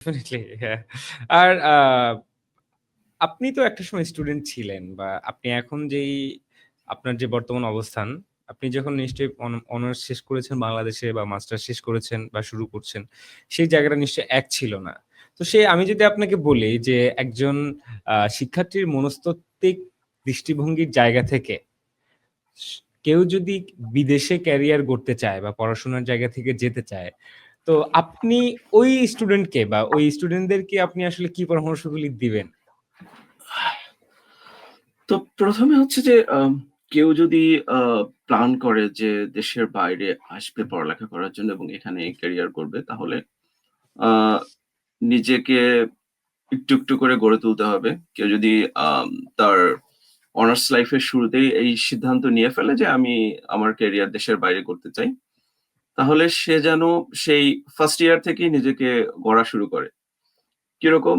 Definitely হ্যাঁ। আর আপনি তো একটা সময় স্টুডেন্ট ছিলেন বা আপনি এখন যেই আপনার যে বর্তমান অবস্থান, আপনি যখন নিশ্চয়ই অনার্স শেষ করেছেন বাংলাদেশে বা মাস্টার্স শেষ করেছেন বা শুরু করছেন, সেই জায়গাটা নিশ্চয়ই এক ছিল না। তো আমি যদি আপনাকে বলি যে একজন শিক্ষার্থীর মনস্তাত্ত্বিক দৃষ্টিভঙ্গির জায়গা থেকে স কেউ যদি বিদেশে ক্যারিয়ার গড়তে চায় বা পড়াশোনার জায়গা থেকে যেতে চায়, তো আপনি ওই স্টুডেন্টকে বা ওই স্টুডেন্টদেরকে আপনি আসলে কি পরামর্শগুলি দিবেন? তো ১ম এ হচ্ছে যে কেউ যদি আ প্ল্যান করে যে দেশের বাইরে আসবে পড়ালেখা করার জন্য এবং এখানে ক্যারিয়ার করবে তাহলে আ নিজেকে একটু করে গড়ে তুলতে হবে। কেউ যদি আম তার অনার্স লাইফ এর শুরুতেই এই সিদ্ধান্ত নিয়ে ফেলে যে আমি আমার ক্যারিয়ার দেশের বাইরে করতে চাই, তাহলে সে যেন সেই ফার্স্ট ইয়ার থেকেই নিজেকে গড়া শুরু করে। কিরকম?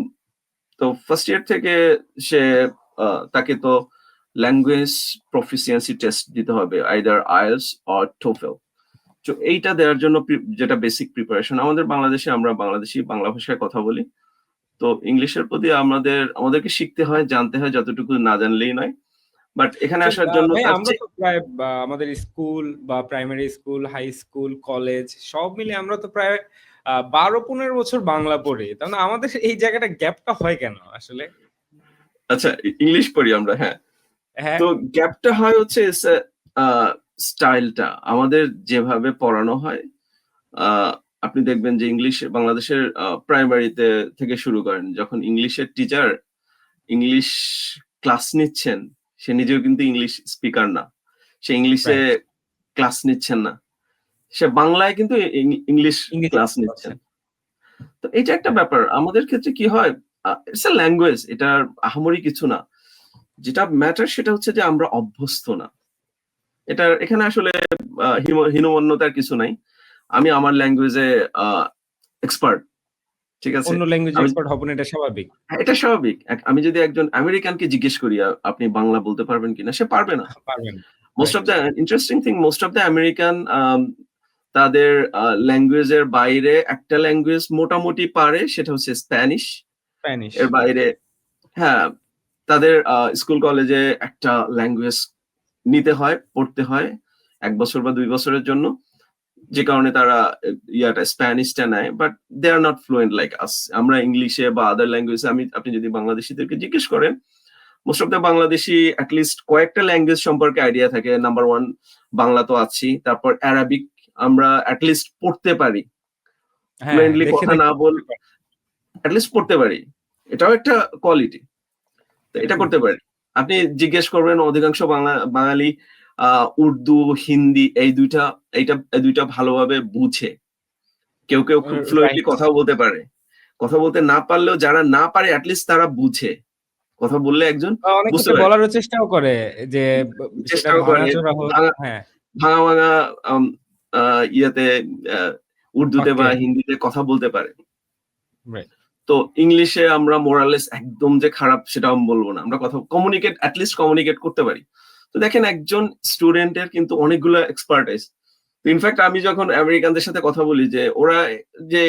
তো ফার্স্ট ইয়ার থেকে সে তাকে তো ল্যাঙ্গুয়েজ প্রফিসিয়েন্সি টেস্ট দিতে হবে। Either IELTS or TOEFL। তো এইটা দেওয়ার জন্য যেটা বেসিক প্রিপারেশন। আমাদের বাংলাদেশে আমরা বাংলাদেশী বাংলা ভাষায় কথা বলি। তো ইংলিশের প্রতি আমাদেরকে শিখতে হয়, জানতে হয় যতটুকু না জানলেই নয়। বাট এখানে ঠিক আসার জন্য ভাই তার আমরা তো প্রায় আমাদের স্কুল বা primary school, high school, college সব মিলে আমরা তো প্রায় ১২-১৫ বছর বাংলা পড়ি। তার মানে আমাদের এই জায়গাটা গ্যাপটা হয় কেন আসলে? আচ্ছা ইংলিশ পড়ি আমরা, হ্যাঁ। হ্যাঁ, তো গ্যাপটা হয় হচ্ছে আ স্টাইলটা। আমাদের যেভাবে পড়ানো হয়, আ আপনি দেখবেন যে বাংলাদেশের প্রাইমারিতে থেকে শুরু করেন। যখন ইংলিশের টিচার ইংলিশ ক্লাস নিচ্ছেন, সে নিজেও কিন্তু ইংলিশ স্পিকার না। সে ইংলিশে রাইট। ক্লাস নিচ্ছেন না। সে বাংলায় কিন্তু ইংলিশ ইংরেজি ক্লাস বুঝতে নিচ্ছেন। পারছেন। তো এইটা একটা হ্যাঁ, ব্যাপার। আমাদের ক্ষেত্রে কি হয়? It's a language. এটার আহামরি কিছু না। যেটা ম্যাটার সেটা হচ্ছে যে আমরা অভ্যস্ত না। এখানে আসলে হীনমন্যতার কিছু নাই। আমি আমার ল্যাঙ্গুয়েজে আ এক্সপার্ট। ঠিক আছে? অন্য ল্যাঙ্গুয়েজে আমি এক্সপার্ট হবো না এটা স্বাভাবিক। হ্যাঁ, এটা স্বাভাবিক। আমি যদি একজন আমেরিকানকে জিজ্ঞেস করি আপনি বাংলা বলতে পারবেন কিনা? সে পারবে না। পারবেন। Most of right. The interesting thing most of the American তাদের ল্যাঙ্গুয়েজের বাইরে একটা ল্যাঙ্গুয়েজ মোটামুটি পারে সেটা হচ্ছে স্প্যানিশ। স্প্যানিশ। এর বাইরে হ্যাঁ, তাদের স্কুল কলেজে একটা ল্যাঙ্গুয়েজ নিতে হয়, পড়তে হয় ১ বছর বা ২ বছরের জন্য। যে কারণে তারা স্প্যানিশটা নেয়। But they are not fluent like us. আমরা ইংলিশে বা আদার ল্যাঙ্গুয়েজে আপনি যদি বাংলাদেশীদেরকে জিজ্ঞেস করেন, most of the Bangladeshi at least কয়েকটা ল্যাঙ্গুয়েজ সম্পর্কে আইডিয়া থাকে। নাম্বার 1 বাংলা তো আছেই। তারপর অ্যারাবিক আমরা এট লিস্ট পড়তে পারি। হ্যাঁ, ফ্লুয়েন্টলি দেখে, কথা দেখে না এট লিস্ট পড়তে পারি। এটাও একটা কোয়ালিটি। তো এটা এটা খুব করতে পারি। আপনি জিজ্ঞেস করবেন অধিকাংশ বাঙালি আ উর্দু, হিন্দি এই ২ টা ভালোভাবে বুঝে। কেউ খুব ফ্লুয়েন্টলি রাইট। কথাও বলতে পারে। কথা বলতে না পারলেও যারা না পারে এট লিস্ট তারা বুঝে। কথা বললে একজন অনেক বুঝতে ক্ষেত্রে পারে। বলারও চেষ্টাও করে যে সেটা চেষ্টাও করে ভাঙাচোরা হোক ভাঙা হ্যাঁ, ভাঙা আম আ ইয়াতে আ উর্দুতে বা বাক্যে হিন্দিতে কথা বলতে পারে। রাইট। তো ইংলিশে আমরা মোরালেস একদম যে খারাপ সেটাও আমি বলব না। আমরা কথা এট লিস্ট কমিউনিকেট করতে পারি। তো দেখেন একজন স্টুডেন্টের কিন্তু অনেকগুলো এক্সপার্টাইজ। ইনফেক্ট আমি যখন আমেরিকানদের সাথে কথা বলি যে ওরা যে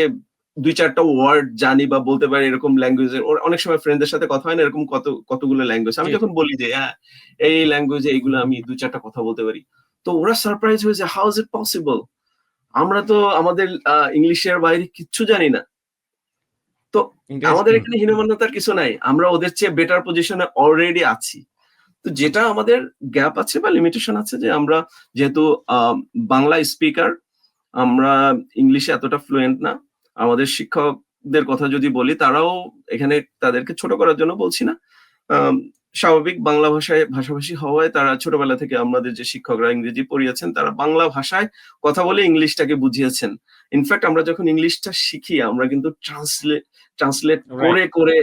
২-৪ টা ওয়ার্ড জানি বা বলতে পারি এরকম ল্যাঙ্গুয়েজের ওরা অনেক সময় ফ্রেন্ডদের সাথে কথা হয় না এরকম কতগুলো ল্যাঙ্গুয়েজ। আমি জি, জি। যখন বলি যে হ্যাঁ, এই ল্যাঙ্গুয়েজে এইগুলো আমি ২-৪ টা কথা বলতে পারি। তো ওরা সারপ্রাইজ হয়ে যায়, হাউ ইস ইট পসিবল? আমরা তো আমাদের ইংলিশের বাইরে কিচ্ছু জানি না। তো আমাদের ইন্টারেস্টিং। এখানে হীনমন্যতার কিছু নাই। আমরা ওদের চেয়ে বেটার পজিশনে অলরেডি আছি। তো যেটা আমাদের গ্যাপ আছে বা লিমিটেশন আছে যে আমরা যেহেতু আ বাংলা স্পিকার, আমরা ইংলিশে এতটা ফ্লুয়েন্ট না। আমাদের শিক্ষকদের কথা যদি বলি তারাও এখানে তাদেরকে ছোট করার জন্য বলছি না। আম স্বাভাবিক বাংলা ভাষায় ভাষাভাষী হওয়ায় তারা ছোটবেলা থেকে আমাদের যে শিক্ষকরা ইংরেজি পড়িয়েছেন তারা বাংলা ভাষায় কথা বলে ইংলিশটাকে বুঝিয়েছেন। ইনফেক্ট আমরা যখন ইংলিশটা শিখি আমরা কিন্তু ট্রান্সলেট রাইট। করে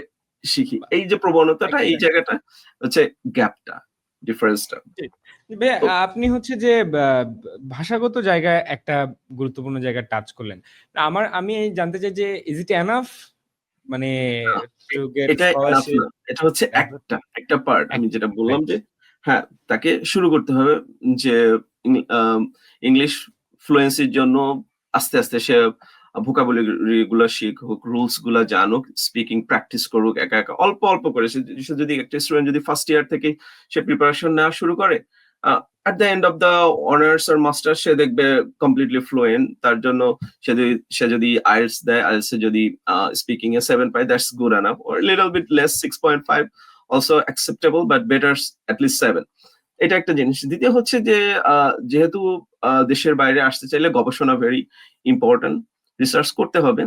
শিখি। এই যে প্রবণতাটা এই এক্সাক্টলি। জায়গাটা হচ্ছে গ্যাপটা, ডিফারেন্সটা। ঠিক। ভাইয়া তো আপনি হচ্ছে যে ভাষাগত জায়গায় একটা গুরুত্বপূর্ণ জায়গায় টাচ করলেন। আমি জানতে চাই যে ইস ইট এনাফ? মানে না, টু গেট এটা এনাফ স্কলারশিপ না। এটা হচ্ছে এভার একটা পার্ট। আমি যেটা বললাম রাইট। যে হ্যাঁ, তাকে শুরু করতে হবে যে ইং আ ইংলিশ ফ্লুয়েন্সির জন্য আস্তে সে ভোকাবুলারি গুলা শিখুক, রুলস গুলা জানুক, স্পিকিং প্র্যাকটিস করুক একা একা অল্প অল্প করে। সে যদি একটা স্টুডেন্ট যদি ফার্স্ট ইয়ার থেকে সে প্রিপারেশন নেওয়া শুরু করে, at the end of the honors or master সে দেখবে কমপ্লিটলি ফ্লুয়েন্ট। তার জন্য সে যদি আইএলটিএস দেয়, আইএলটিএস এ যদি স্পিকিং এ 7 পায়, that's good enough, or little bit less 6.5 also acceptable, but better at least 7। এটা একটা জিনিস। দ্বিতীয় হচ্ছে যে যেহেতু দেশের বাইরে আসতে চাইলে গবেষণা ভেরি ইম্পর্টেন্ট, রিসার্চ করতে হবে,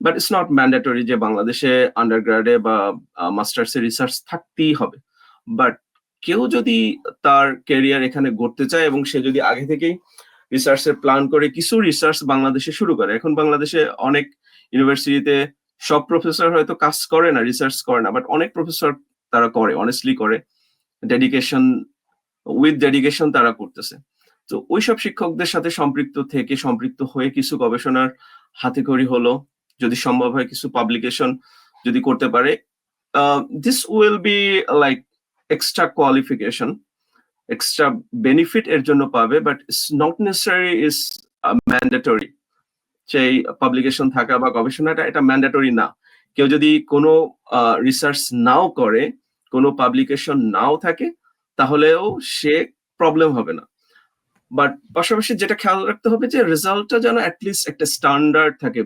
বাট ইটস নট ম্যান্ডেটরি যে বাংলাদেশে আন্ডারগ্রাডে বা মাস্টার্স এ রিসার্চ থাকতেই হবে। বাট কেউ যদি তার ক্যারিয়ার এখানে গড়তে চায় এবং সে যদি আগে থেকেই রিসার্চের প্ল্যান করে কিছু রিসার্চ বাংলাদেশে শুরু করে। এখন বাংলাদেশে অনেক ইউনিভার্সিটিতে সব প্রফেসর হয়তো কাজ করে না, রিসার্চ করে না, বাট অনেক প্রফেসর তারা করে, অনেস্টলি করে, ডেডিকেশন উইথ ডেডিকেশন তারা করতেছে। তো ওইসব শিক্ষকদের সাথে সম্পৃক্ত হয়ে কিছু গবেষণার হাতেখড়ি হলো, যদি সম্ভব হয় কিছু পাবলিকেশন যদি করতে পারে, this will be like extra qualification, extra benefit এর জন্য পাবে, but it's not necessary is mandatory. সেই পাবলিকেশন থাকা বা গবেষণাটা এটা ম্যান্ডেটরি না। কেউ যদি কোনো রিসার্চ নাও করে, কোনো পাবলিকেশন নাও থাকে, তাহলেও সে প্রবলেম হবে না। বাট পাশাপাশি যেটা খেয়াল রাখতে হবে যে রেজাল্টটা যেন অ্যাটলিস্ট একটা স্ট্যান্ডার্ড থাকে,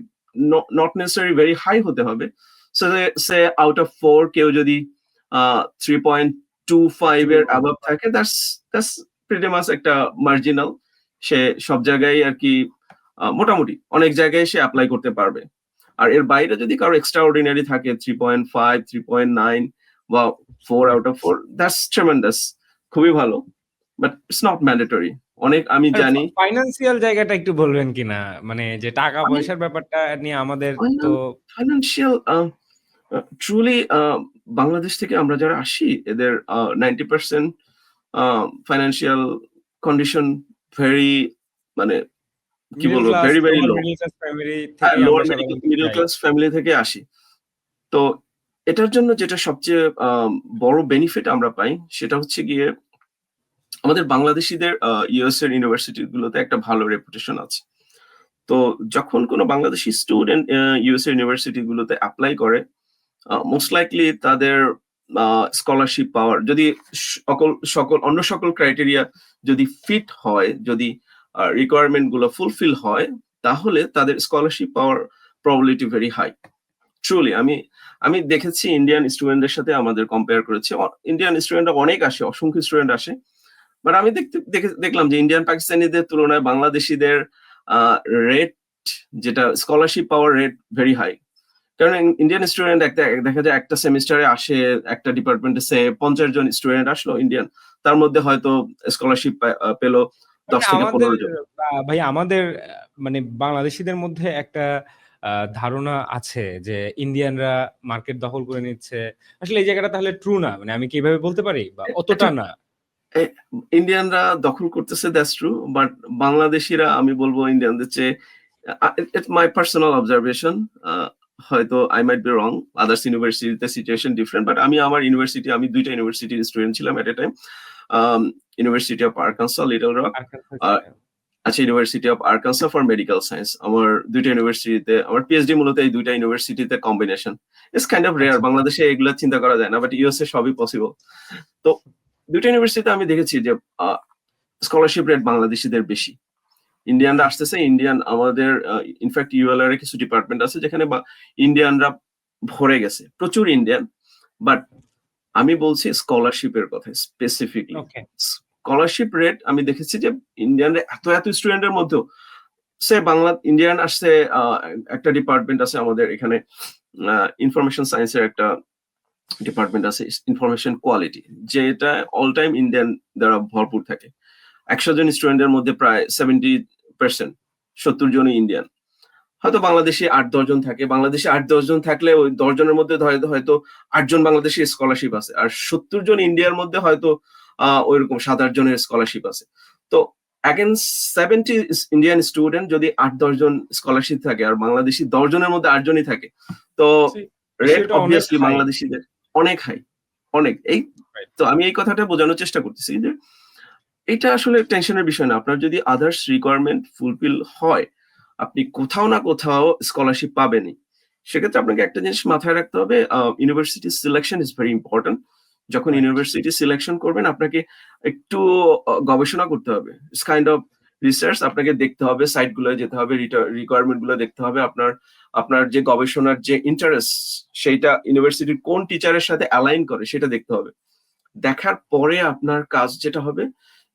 নট নেসেসারি ভেরি হাই হতে হবে। সো সে আউট অফ 4 কেউ যদি 3.25 এর অ্যাবাভ থাকে, দ্যাটস প্রিটি মাচ একটা মার্জিনাল। সে সব জায়গায় আর কি মোটামুটি অনেক জায়গায় সে অ্যাপ্লাই করতে পারবে। আর এর বাইরে যদি কারো এক্সট্রা অর্ডিনারি থাকে 3.5, 3.9 বা 4 আউট অফ 4, দ্যাটস ট্রেমেন্ডাস, খুবই ভালো, বাট ইটস নট ম্যান্ডেটরি। অনেক আমি জানি ফাইন্যান্সিয়াল জায়গাটা একটু বলবেন কিনা? মানে যে টাকা পয়সার ব্যাপারটা নিয়ে আমাদের তো ফাইন্যান্সিয়াল ট্রুলি বাংলাদেশ থেকে আমরা যারা আসি এদের 90% ফাইন্যান্সিয়াল কন্ডিশন ভেরি, মানে কি বলবো, very very low. Lower middle class family থেকে আসি। তো এটার জন্য যেটা সবচেয়ে বড় বেনিফিট আমরা পাই সেটা হচ্ছে গিয়ে আমাদের বাংলাদেশিদের ইউএস এর ইউনিভার্সিটি গুলোতে একটা ভালো রেপুটেশন আছে। তো যখন কোনো বাংলাদেশি স্টুডেন্ট ইউএস এর ইউনিভার্সিটি গুলোতে অ্যাপ্লাই করে, মোস্ট লাইকলি তাদের স্কলারশিপ পাওয়ার যদি অন্য সকল ক্রাইটেরিয়া যদি ফিট হয়, যদি রিকোয়ারমেন্ট গুলো ফুলফিল হয়, তাহলে তাদের স্কলারশিপ পাওয়ার প্রবাবিলিটি ভেরি হাই। ট্রুলি আমি দেখেছি ইন্ডিয়ান স্টুডেন্টদের সাথে আমাদের কম্পেয়ার করেছি, ইন্ডিয়ান স্টুডেন্টরা অনেক আসে, অসংখ্য স্টুডেন্ট আসে, বাট আমি দেখলাম যে ইন্ডিয়ান পাকিস্তানিদের তুলনায় বাংলাদেশিদের রেট, যেটা স্কলারশিপ পাওয়ার রেট ভেরি হাই। কারণ ইন্ডিয়ান স্টুডেন্ট দেখা যায় একটা সেমিস্টারে আসে, একটা ডিপার্টমেন্টে 50 জন স্টুডেন্ট আসলো ইন্ডিয়ান, তার মধ্যে হয়তো স্কলারশিপ পেলো 10 থেকে 15 জন। ভাই আমাদের মানে বাংলাদেশিদের মধ্যে একটা ধারণা আছে যে ইন্ডিয়ানরা মার্কেট দখল করে নিচ্ছে। আসলে এই জায়গাটা তাহলে ট্রু না, মানে আমি কিভাবে বলতে পারি, বা অতটা না। ইন্ডিয়ানরা দখল করতেছে, দ্যাটস ট্রু, বাট বাংলাদেশিরা আমি বলবো ইন্ডিয়ানদের চেয়ে, ইটস মাই পার্সোনাল অবজারভেশন, হয়তো I might be wrong, others ইউনিভার্সিটিতে সিচুয়েশন ডিফারেন্ট, বাট আমি দুইটা ইউনিভার্সিটির স্টুডেন্ট ছিলাম at a time. University of Arkansas Little Rock, আচ্ছা university of Arkansas for medical science. আমার দুইটা ইউনিভার্সিটিতে, আমার পিএইচডি মূলত এই দুইটা ইউনিভার্সিটিতে combination. It's kind of rare, বাংলাদেশে এগুলো চিন্তা করা যায় না, বাট ইউএসএ সবই পসিবল। তো দুইটা ইউনিভার্সিটিতে আমি দেখেছি যে স্কলারশিপ রেট বাংলাদেশিদের বেশি। ইন্ডিয়ানরা আসতেছে, আমাদের ইনফ্যাক্ট ইউএলআর এর কিছু ডিপার্টমেন্ট আছে যেখানে ইন্ডিয়ানরা ভরে গেছে, প্রচুর ইন্ডিয়ান। বাট আমি বলছি স্কলারশিপের কথা স্পেসিফিকলি, স্কলারশিপ রেট আমি দেখেছি যে ইন্ডিয়ানরা এত স্টুডেন্টের মধ্যেও সে ইন্ডিয়ান আসছে, একটা ডিপার্টমেন্ট আছে আমাদের এখানে, ইনফরমেশন সায়েন্সের একটা ডিপার্টমেন্ট আছে, ইনফরমেশন কোয়ালিটি, যেটা অল টাইম ইন্ডিয়ান দ্বারা ভরপুর থাকে। 100 জন স্টুডেন্টের মধ্যে প্রায় 70%, 70 জনই ইন্ডিয়ান। হয়তো বাংলাদেশে 8-10 জন থাকে, বাংলাদেশে 8-10 জন থাকলে ওই 10 জনের মধ্যে হয়তো 8 জন বাংলাদেশি স্কলারশিপ আছে, আর 70 জন ইন্ডিয়ার মধ্যে হয়তো ওইরকম 7-8 জনের স্কলারশিপ আছে। তো অ্যাগেন্স্ট 70 ইন্ডিয়ান স্টুডেন্ট যদি 8-10 জন স্কলারশিপ থাকে, আর বাংলাদেশি 10 জনের মধ্যে 8 জনই থাকে, তো রেট অবভিয়াসলি বাংলাদেশিদের অনেক হাই, অনেক। তো আমি এই কথাটা বোঝানোর চেষ্টা করতেছি যে এটা আসলে টেনশনের বিষয় না। আপনার যদি আদার্স রিকোয়ারমেন্ট ফুলফিল হয়, আপনি কোথাও না কোথাও স্কলারশিপ পাবেনই। সেক্ষেত্রে আপনাকে একটা জিনিস মাথায় রাখতে হবে, university selection is very important. যখন রাইট। ইউনিভার্সিটি সিলেকশন করবেন আপনাকে একটু গবেষণা করতে হবে। It's kind of research. আপনাকে দেখতে হবে, সাইট গুলোয় যেতে হবে, রিকোয়ারমেন্ট গুলো দেখতে হবে। আপনার আপনার যে গবেষণার যে ইন্টারেস্ট, সেইটা ইউনিভার্সিটির কোন টিচারের সাথে অ্যালাইন করে সেটা দেখতে হবে। দেখার পরে আপনার কাজ যেটা হবে,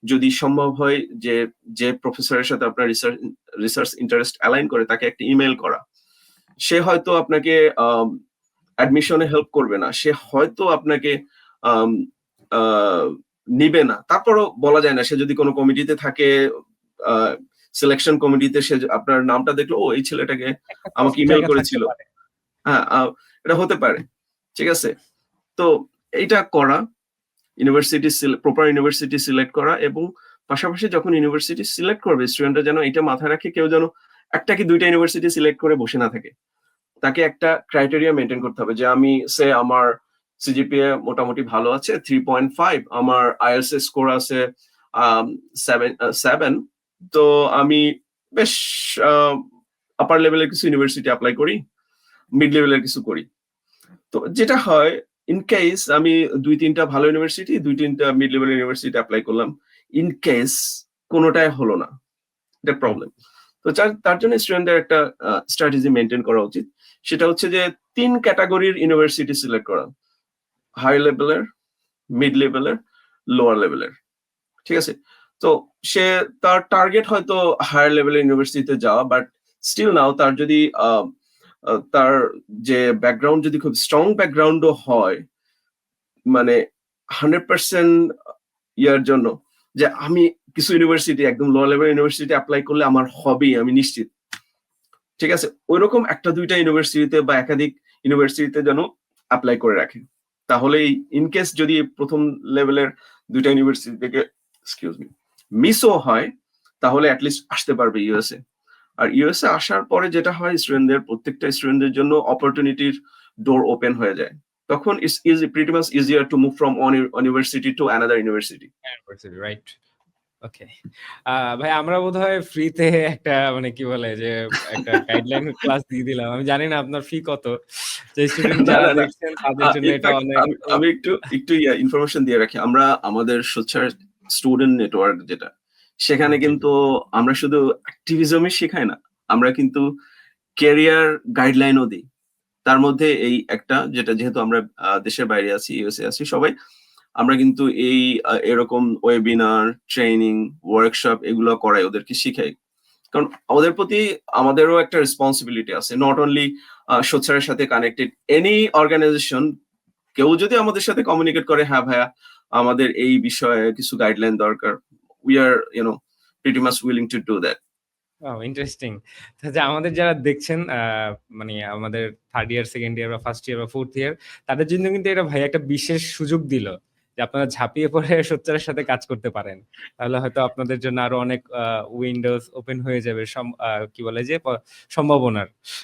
যদি সম্ভব হয় যে যে প্রফেসরের সাথে আপনার রিসার্চ ইন্টারেস্ট অ্যালাইন করে তাকে একটা ইমেল করা। সে হয়তো আপনাকে অ্যাডমিশনে হেল্প করবে না, সে হয়তো আপনাকে আম, আহ, নিবে না, তারপরও বলা যায় না। সে যদি কোনো কমিটিতে থাকে, সিলেকশন কমিটিতে, সে আপনার নামটা দেখলো, ও এই ছেলেটাকে একটা আমাকে সফট ইমেল জায়গা থাকতে করেছিল। পারে। হ্যাঁ, এটা হতে পারে। ঠিক আছে, তো এইটা করা, ইউনিভার্সিটি প্রপার ইউনিভার্সিটি সিলেক্ট করা, এবং পাশাপাশি যখন ইউনিভার্সিটি সিলেক্ট করবে স্টুডেন্টরা যেন এটা মাথায় রাখে, কেউ যেন একটা কি দুইটা ইউনিভার্সিটি সিলেক্ট করে বসে না থাকে। তাকে একটা ক্রাইটেরিয়া মেনটেন করতে হবে যে আমি আমার সিজিপিএ মোটামুটি ভালো আছে 3.5, আমার আইএলটিএস স্কোর আছে 7, তো আমি বেশ আপার লেভেলের কিছু ইউনিভার্সিটি অ্যাপ্লাই করি, মিড লেভেলের কিছু করি। তো যেটা হয়, ইন কেস আমি 2-3টা ভালো ইউনিভার্সিটি, 2-3টা মিড লেভেল ইউনিভার্সিটি অ্যাপ্লাই করলাম, ইন কেস কোনোটাই হলো না, এটা হুম। প্রবলেম। তো তার জন্য স্টুডেন্টদের একটা স্ট্র্যাটেজি মেনটেন করা উচিত। সেটা হচ্ছে যে 3 ক্যাটাগরির ইউনিভার্সিটি সিলেক্ট করা: হাই লেভেলের, মিড লেভেলের, লোয়ার লেভেলের। ঠিক আছে, তো সে তার টার্গেট হয়তো হায়ার লেভেলের ইউনিভার্সিটিতে যাওয়া, বাট স্টিল নাও তার যদি তার যে ব্যাকগ্রাউন্ড যদি খুব স্ট্রং ব্যাকগ্রাউন্ডও হয়, মানে 100% ইয়ার জন্য, যে আমি কিছু ইউনিভার্সিটি একদম লো লেভেল ইউনিভার্সিটি অ্যাপ্লাই করলে আমার হবেই, আমি নিশ্চিত। ঠিক আছে, ওইরকম একটা দুইটা ইউনিভার্সিটিতে বা একাধিক ইউনিভার্সিটিতে যেন অ্যাপ্লাই করে রাখে। তাহলে ইনকেস যদি প্রথম লেভেলের দুইটা ইউনিভার্সিটি থেকে এক্সকিউজ মি মিসও হয়, তাহলে অ্যাটলিস্ট আসতে পারবে ইউএসএ। আর ইউএসএ আসার পরে যেটা হয়, প্রত্যেকটা স্টুডেন্টদের জন্য অপরচুনিটির ডোর ওপেন হয়ে যায়। তখন it's easy, pretty much easier to move from one university to another university. University, right. Okay. ভাই আমরা বোধহয় ফ্রিতে একটা মানে কি বলে যে একটা গাইডলাইন ক্লাস দিয়ে দিলাম। আমি জানি না আপনার ফি কত? যে স্টুডেন্ট না, যারা না, না। দেখছেন তাদের জন্য এটা ইনফ্যাক্ট অনেক আমি একটু একটু ইনফরমেশন দিয়ে রাখি। আমরা আমাদের সোচ্চার স্টুডেন্ট নেটওয়ার্ক যেটা, সেখানে জি, জি। কিন্তু আমরা শুধু অ্যাক্টিভিজমই শেখাই না, আমরা কিন্তু ক্যারিয়ার গাইডলাইনও দিই। তার মধ্যে এই একটা, যেটা যেহেতু আমরা দেশের বাইরে আছি, ইউএসএ আছি সবাই, আমরা কিন্তু এই এরকম ওয়েবিনার, ট্রেনিং, ওয়ার্কশপ এগুলো করাই, ওদেরকে শিখাই। কারণ ওদের প্রতি আমাদেরও একটা রেসপন্সিবিলিটি আছে, নট অনলি সোচ্চারের সাথে কানেক্টেড এনি অর্গানাইজেশন। কেউ যদি আমাদের সাথে কমিউনিকেট করে, হ্যাঁ ভাইয়া আমাদের এই বিষয়ে কিছু গাইডলাইন দরকার, we are pretty much willing to do that. Wow, interesting. যে আমাদের যারা দেখছেন মানে আমাদের 3rd ইয়ার, 2nd ইয়ার বা 1st ইয়ার বা 4th ইয়ার তাদের জন্য কিন্তু এটা ভাই একটা বিশেষ সুযোগ দিল। যে আপনারা ঝাঁপিয়ে পড়ে সোচ্চারের সাথে কাজ করতে পারেন। তাহলে হয়তো আপনাদের জন্য আরো অনেক উইন্ডোজ ওপেন হয়ে যাবে কি বলে যে সম্ভাবনার।